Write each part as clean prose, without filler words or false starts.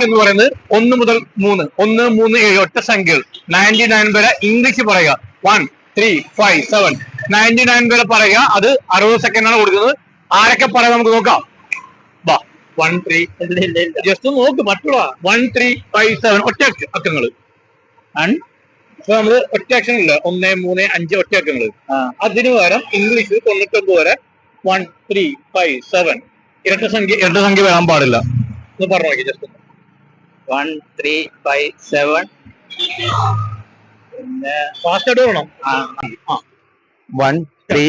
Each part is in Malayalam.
എന്ന് പറയുന്നത് 1 മുതൽ 3, 1, 3, 7 ഒറ്റ സംഖ്യകൾ. 99 വരെ ഇംഗ്ലീഷ് പറയുക. 1, 3, 5, 7, 99 വരെ പറയുക. അത് 60 സെക്കൻഡാണ് കൊടുക്കുന്നത്. ആരൊക്കെ പറയാം നമുക്ക് നോക്കാം. 1, 3 ജസ്റ്റ് നോക്ക് മറ്റുള്ള 1, 3, 5, 7 ഒറ്റ അക്കങ്ങള്. ഇപ്പൊ നമ്മള് ഒറ്റ അക്ഷൻ ഇല്ല, 1, 3, 5 ഒറ്റ അക്കങ്ങള്. അതിന് പകരം ഇംഗ്ലീഷ് 99 വരെ 1, 3, 5, 7 ഇരട്ട സംഖ്യ വരാൻ പാടില്ല എന്ന് പറഞ്ഞു നോക്കി. ജസ്റ്റ് 1, 3, 5, 7 ഫാസ്റ്റ് ആയിട്ട് വേണം. 1, 3,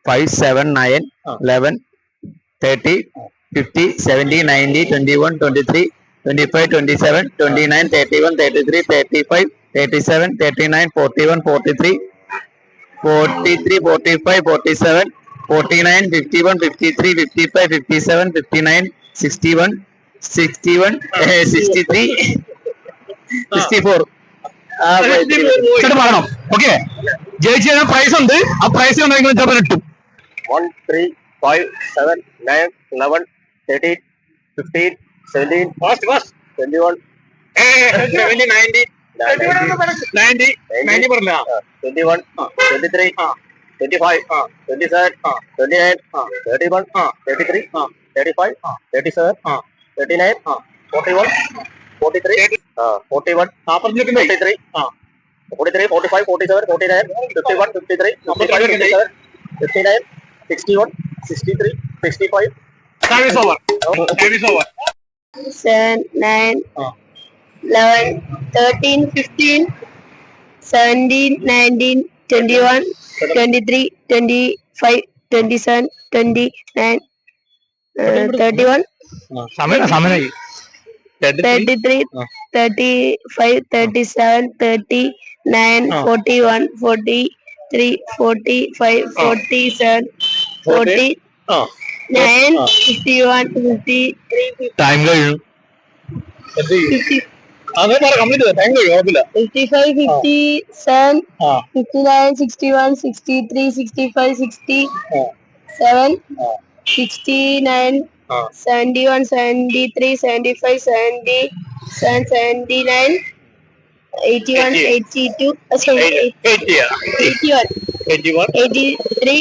5, 7, 9, 11, 30, 50, 70, 90, 21, 23, 25, 27, 29, 31, 33, 35, 37, 39, 41, 43, 43, 45, 47, 49, 51, 53, 55, 57, 59, 61, 61, 63, 64. പറയണം. ഓക്കെ, ജയിച്ചു കഴിഞ്ഞാൽ പ്രൈസ് ഉണ്ട്. ആ പ്രൈസ് ഉണ്ടെങ്കിൽ ചിലപ്പോൾ കിട്ടും. 1, 3, 5, 7, 9, 11, 13, 15, 17, 21, 90 പറഞ്ഞ 21, 23, 25, 27, 29, 31, 33, 35, 37, 39, 41, 43, 41, 43, 43, 45, 47, 49, 51, 53, 55, 57, 59, 61, 63, 65. Time is over. 7, 9, 11, 13, 15, 17, 19, 21, 23, 25, 27, 29, 31, 33, 35, 37, 39, 41, 43, 45, 47, 40, 9, 51, 53, ടൈം കഴിഞ്ഞു. 50. അതേ പറ, കംപ്ലീറ്റ് ചെയ്ത ടൈം കഴിയും, കുഴപ്പമില്ല. 55, 57, 59, 61, 63, 65, 67, 69, 71, 73, 75, 77, 79, 81, 82, 81, 83,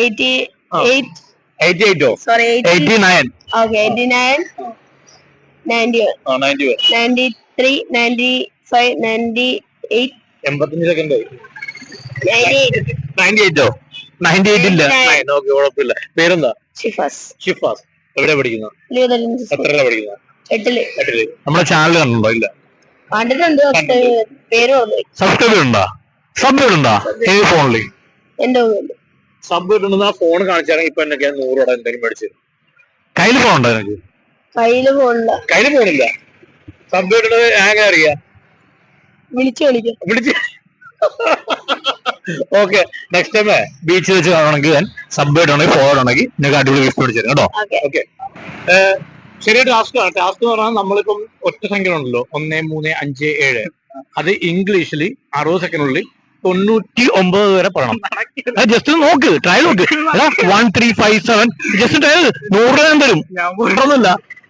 85, 88, sorry, 89. Okay, 89, 91, 93, 95, 98, 85 second. 98, 98 ഇല്ല. ഓക്കെ, കുഴപ്പമില്ല. പേരെന്താ? ഷിഫാസ്. എവിടെ പഠിക്കുന്നത്? എത്രയിലാണ് പഠിക്കുന്നത്? 8ല്. നമ്മുടെ ചാനൽ കണ്ടുണ്ടോ? ഇല്ല, കണ്ടിട്ടുണ്ട്. പേര് സബ്സ്ക്രൈബ് ഉണ്ടോ? ഏത് ഫോണില് എന്റെ സബ് ഇടുന്നത്? ആ ഫോൺ കാണിച്ചാണെങ്കിൽ ഇപ്പൊ എന്നൊക്കെ 100 രൂപ എന്തെങ്കിലും മേടിച്ചു. കയ്യില് ഫോണുണ്ടോ എനിക്ക്? കയ്യില് ഫോണില്ല. സബ് ഇടുന്നത് എങ്ങനെ അറിയാം? വിളിച്ച് ഓക്കെ, നെക്സ്റ്റ് ടൈം ബീച്ചിൽ വെച്ച് കാണണമെങ്കിൽ സബ് ഇടണമെങ്കിൽ ഫോൺ ഇടണമെങ്കിൽ നിങ്ങൾക്ക് അടിപൊളി ഗിഫ്റ്റ് മേടിച്ചു തരും കേട്ടോ. ഓക്കെ, ശരിയായ ടാസ്ക് എന്ന് പറഞ്ഞാൽ നമ്മളിപ്പം ഒറ്റ സംഖ്യ ഉണ്ടല്ലോ, 1, 3, 5, 7 അത് ഇംഗ്ലീഷിൽ 60 സെക്കൻഡിനുള്ളിൽ 99 വരെ പറയണം. ജസ്റ്റ് നോക്ക്, ട്രൈ നോക്ക്. 1, 3, 5, 7 ജസ്റ്റ് ട്രൈ. 100 രൂപ തരും. ഒന്നുമില്ല,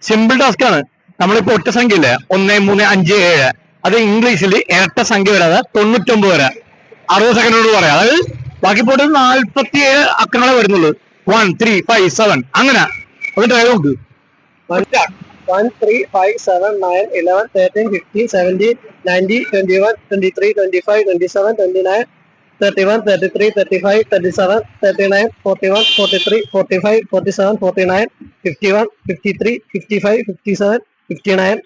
സിമ്പിൾ ടാസ്ക് ആണ്. നമ്മളിപ്പോ ഒറ്റ സംഖ്യ ഇല്ലേ, 1, 3, 5, 7 അത് ഇംഗ്ലീഷിൽ ഇരട്ട സംഖ്യ വരാതെ 99 വരെ 60 സെക്കൻഡോട് പറയാം. അതായത് ബാക്കി പോയിട്ട് 47 അക്കങ്ങളെ വരുന്നുള്ളൂ. 1, 3, 5, 7 അങ്ങനെ. അത് ട്രൈ നോക്ക്. 1, 3, 5, 7, 9, 11, 13, 15, 17, 19, 21, 23, 25, 27, 29, 31, 33, 35, 37, 39, 41, 43, 45, 47, 49, 51, 53, 55, 57, 59,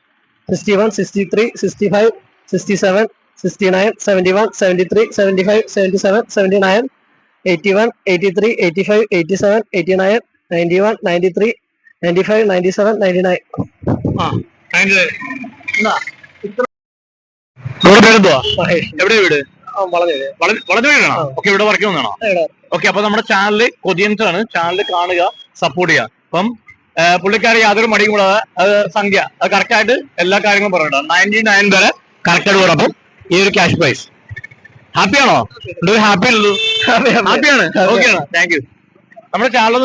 61, 63, 65, 67, 69, 71, 73, 75, 77, 79, 81, 83, 85, 87, 89, 91, 93, 95, 97, 99. എവിടെ വീട്? വളഞ്ഞ വീടാണോ? ഓക്കെ, ഇവിടെ വർക്ക് ചെയ്യുന്നതാണോ? ഓക്കെ, അപ്പൊ നമ്മുടെ ചാനല് കൊതിയൻസ് ആണ്. ചാനൽ കാണുക, സപ്പോർട്ട് ചെയ്യുക. അപ്പം പുള്ളിക്കാരി യാതൊരു മടിയും കൂടാതെ സംഖ്യ അത് കറക്റ്റ് ആയിട്ട് എല്ലാ കാര്യങ്ങളും പറയണ്ട. 99 വരെ കറക്റ്റ് ആയിട്ട് പറയും. ഈ ഒരു ക്യാഷ് പ്രൈസ്. ഹാപ്പിയാണോ? ഹാപ്പി ഉള്ളൂ. ഹാപ്പിയാണ്. ഓക്കെ ആണ്. Thank you. നമ്മുടെ ചാനൽ